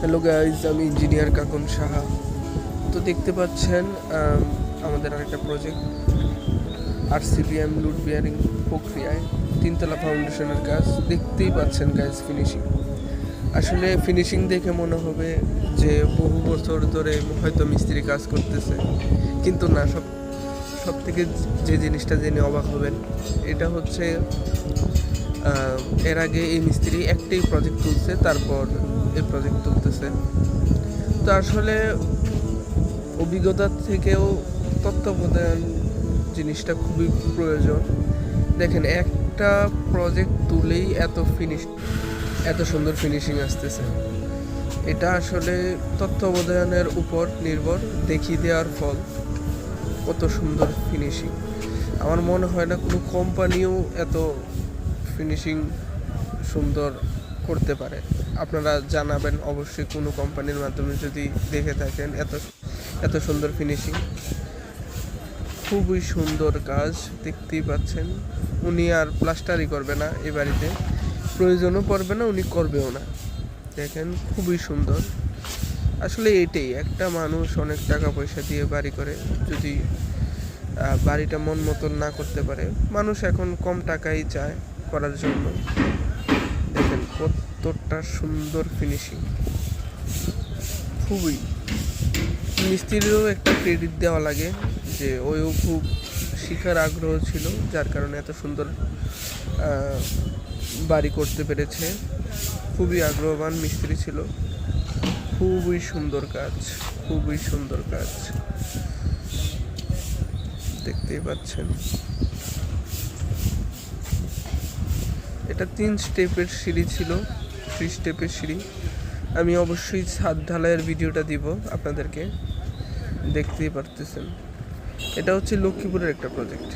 Hello guys, আমি engineer কাকুন Saha. তো দেখতে পাচ্ছেন আমাদের আরেকটা প্রজেক্ট আরসিবিএম লুড বিয়ারিং প্রক্রিয়ায় তিনতলা ফাউন্ডেশনের কাজ দেখতেই পাচ্ছেন গাইজ। ফিনিশিং আসলে ফিনিশিং দেখে মনে হবে যে বহু বছর ধরে হয়তো মিস্ত্রি কাজ করতেছে, কিন্তু না। সব থেকে যে জিনিসটা জেনে অবাক হবেন, এটা হচ্ছে এর আগে এই মিস্ত্রি একটাই প্রজেক্ট তুলছে, তারপর এই প্রজেক্ট তুলতেছে। তো আসলে অভিজ্ঞতার থেকেও তত্ত্বাবধান জিনিসটা খুবই প্রয়োজন। দেখেন, একটা প্রজেক্ট তুলেই এত সুন্দর ফিনিশিং আসতেছে। এটা আসলে তত্ত্বাবধানের উপর নির্ভর, দেখিয়ে দেওয়ার ফল। কত সুন্দর ফিনিশিং! আমার মনে হয় না কোনো কোম্পানিও এত ফিনিশিং সুন্দর করতে পারে। আপনারা জানাবেন অবশ্যই কোনো কোম্পানির মাধ্যমে যদি দেখে থাকেন এত সুন্দর ফিনিশিং। খুবই সুন্দর কাজ, দেখতেই পাচ্ছেন। উনি আর প্লাস্টারই করবে না এই বাড়িতে, প্রয়োজনও পড়বে না, উনি করবেও না। দেখেন, খুবই সুন্দর। আসলে এটাই, একটা মানুষ অনেক টাকা পয়সা দিয়ে বাড়ি করে, যদি বাড়িটা মন মতন না করতে পারে, মানুষ এখন কম টাকাই চায় করার জন্য। দেখেন কতটা সুন্দর ফিনিশিং। খুবই, মিস্ত্রিরও একটা ক্রেডিট দেওয়া লাগে যে ওও খুব শিখার আগ্রহ ছিল, যার কারণে এত সুন্দর বাড়ি করতে পেরেছে। খুবই আগ্রহবান মিস্ত্রি ছিল। খুবই সুন্দর কাজ, খুবই সুন্দর কাজ, দেখতেই পাচ্ছেন। এটা 3 স্টেপের সিঁড়ি ছিল, 3 স্টেপের সিঁড়ি। আমি অবশ্যই ছাদ ঢালাইয়ের ভিডিওটা দিব আপনাদেরকে, দেখতেই পারতেছেন। এটা হচ্ছে লক্ষ্মীপুরের একটা প্রজেক্ট।